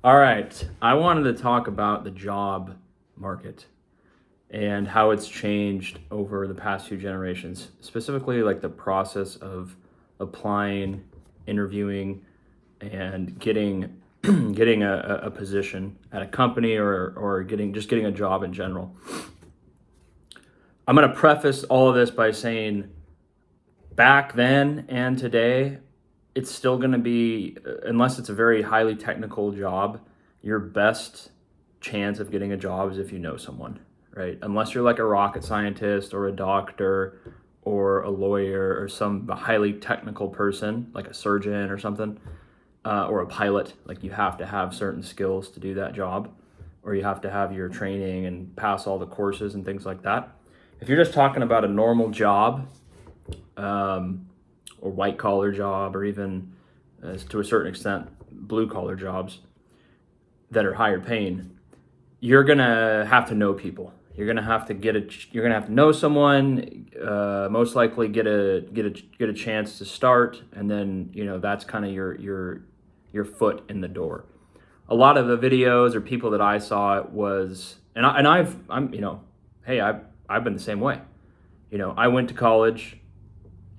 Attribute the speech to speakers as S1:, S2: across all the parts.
S1: All right. I wanted to talk about the job market and how it's changed over the past few generations, specifically like the process of applying, interviewing, and getting getting a position at a company or getting a job in general. I'm going to preface all of this by saying back then and today, it's still going to be, unless it's a very highly technical job, your best chance of getting a job is if you know someone, right? Unless you're like a rocket scientist or a doctor or a lawyer or some highly technical person, like a surgeon or something, or a pilot, like you have to have certain skills to do that job, or you have to have your training and pass all the courses and things like that. If you're just talking about a normal job, or white collar job, or even to a certain extent blue collar jobs that are higher paying, you're gonna have to know people. You're gonna have to You're gonna have to know someone. Most likely get a chance to start, and then that's kind of your foot in the door. A lot of the videos or people that I saw it was, hey, I've been the same way. I went to college.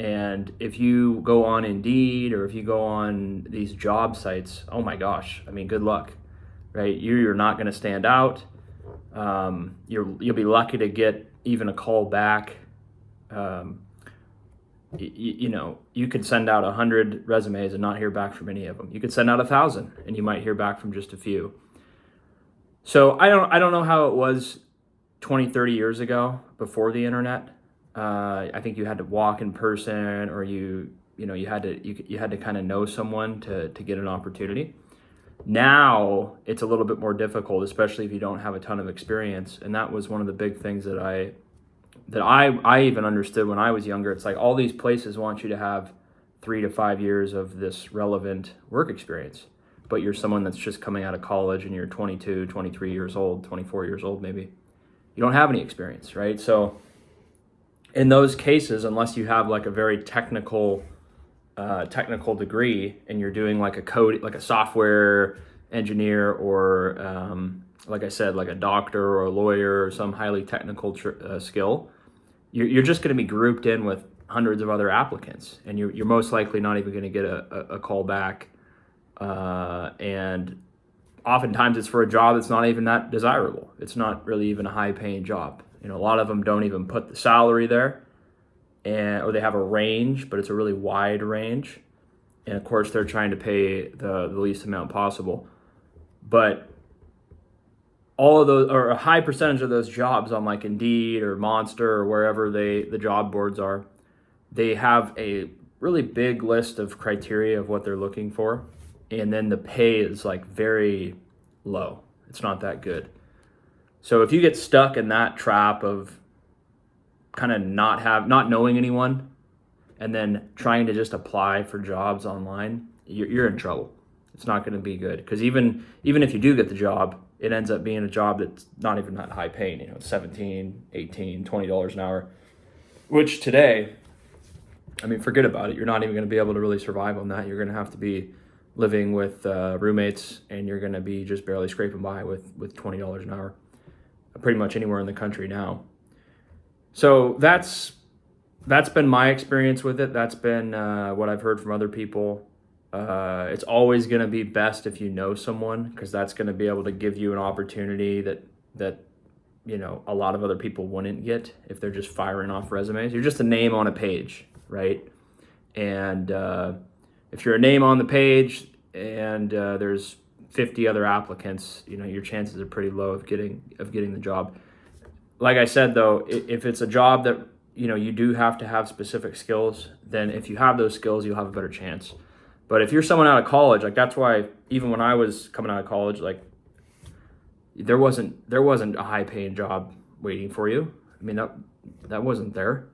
S1: And if you go on Indeed or if you go on these job sites, oh my gosh, I mean, good luck, right? You're not going to stand out. You'll be lucky to get even a call back. You could send out 100 resumes and not hear back from any of them. You could send out 1,000 and you might hear back from just a few. So I don't know how it was 20, 30 years ago before the internet. I think you had to walk in person, or you had to kind of know someone to get an opportunity. Now it's a little bit more difficult, especially if you don't have a ton of experience. And that was one of the big things that I even understood when I was younger. It's like all these places want you to have 3 to 5 years of this relevant work experience, but you're someone that's just coming out of college and you're 22, 23 years old, 24 years old maybe. You don't have any experience, right? So in those cases, unless you have like a very technical degree and you're doing like like a software engineer, or like I said, like a doctor or a lawyer or some highly technical skill, you're just going to be grouped in with hundreds of other applicants, and you're most likely not even going to get a call back. And oftentimes it's for a job that's not even that desirable. It's not really even a high paying job. A lot of them don't even put the salary there, or they have a range, but it's a really wide range. And of course, they're trying to pay the least amount possible. But all of those, or a high percentage of those jobs on like Indeed or Monster or wherever the job boards are, they have a really big list of criteria of what they're looking for. And then the pay is like very low. It's not that good. So if you get stuck in that trap of kind of not knowing anyone and then trying to just apply for jobs online, you're in trouble. It's not going to be good, because even if you do get the job, it ends up being a job that's not even that high paying, $17, $18, $20 an hour, which today, I mean, forget about it. You're not even going to be able to really survive on that. You're going to have to be living with roommates, and you're going to be just barely scraping by with $20 an hour pretty much anywhere in the country now. So that's been my experience with it. That's been what I've heard from other people. It's always going to be best if you know someone, because that's going to be able to give you an opportunity that a lot of other people wouldn't get if they're just firing off resumes. You're just a name on a page, right? And if you're a name on the page and there's 50 other applicants, your chances are pretty low of getting the job. Like I said, though, if it's a job that you do have to have specific skills, then if you have those skills, you'll have a better chance. But if you're someone out of college, like that's why even when I was coming out of college, like there wasn't a high paying job waiting for you. I mean, that wasn't there,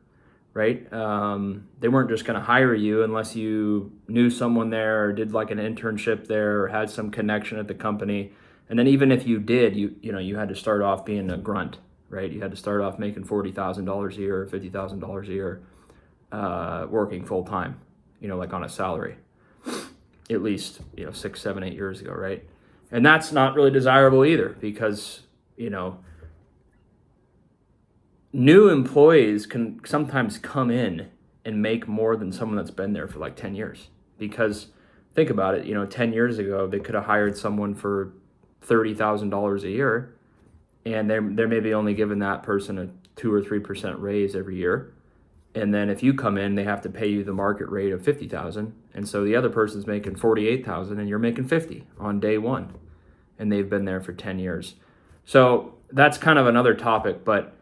S1: right? They weren't just going to hire you unless you knew someone there or did like an internship there or had some connection at the company. And then even if you did, you had to start off being a grunt, right? You had to start off making $40,000 a year or $50,000 a year, working full time, like on a salary, at least 6, 7, 8 years ago, right? And that's not really desirable either, because, new employees can sometimes come in and make more than someone that's been there for like 10 years. Because think about it, 10 years ago, they could have hired someone for $30,000 a year, and they're maybe only giving that person a 2 or 3% raise every year. And then if you come in, they have to pay you the market rate of $50,000. And so the other person's making $48,000 and you're making $50 on day one. And they've been there for 10 years. So that's kind of another topic, but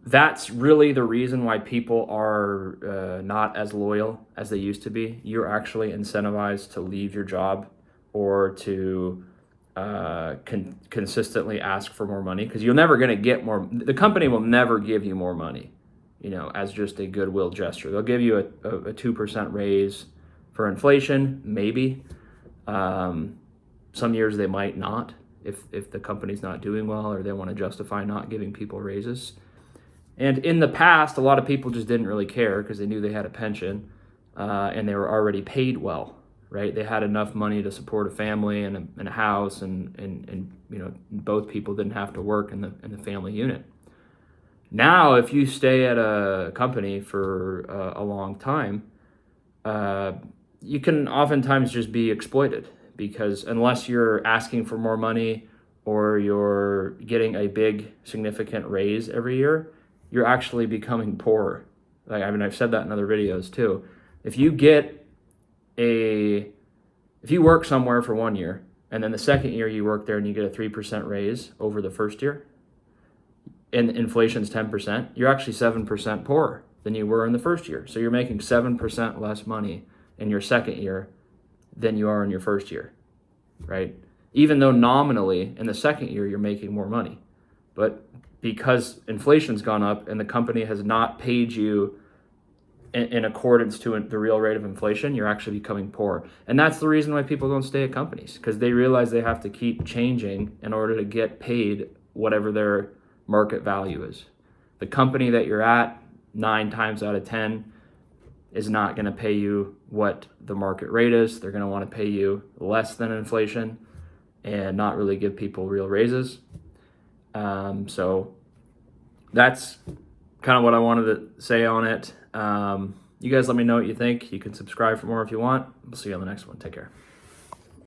S1: that's really the reason why people are not as loyal as they used to be. You're actually incentivized to leave your job or to consistently ask for more money, because you're never going to get more. The company will never give you more money, as just a goodwill gesture. They'll give you a 2% raise for inflation, maybe. Some years they might not, if the company's not doing well or they want to justify not giving people raises. And in the past, a lot of people just didn't really care because they knew they had a pension and they were already paid well, right? They had enough money to support a family and a house, and both people didn't have to work in the family unit. Now, if you stay at a company for a long time, you can oftentimes just be exploited, because unless you're asking for more money or you're getting a big significant raise every year, you're actually becoming poorer. I've said that in other videos too. If you work somewhere for 1 year and then the second year you work there and you get a 3% raise over the first year, and inflation's 10%, you're actually 7% poorer than you were in the first year. So you're making 7% less money in your second year than you are in your first year, right? Even though nominally in the second year you're making more money. But because inflation's gone up and the company has not paid you in accordance to the real rate of inflation, you're actually becoming poor. And that's the reason why people don't stay at companies, because they realize they have to keep changing in order to get paid whatever their market value is. The company that you're at 9 times out of 10 is not going to pay you what the market rate is. They're going to want to pay you less than inflation and not really give people real raises. So that's kind of what I wanted to say on it. You guys let me know what you think. You can subscribe for more if you want. We'll see you on the next one. Take care.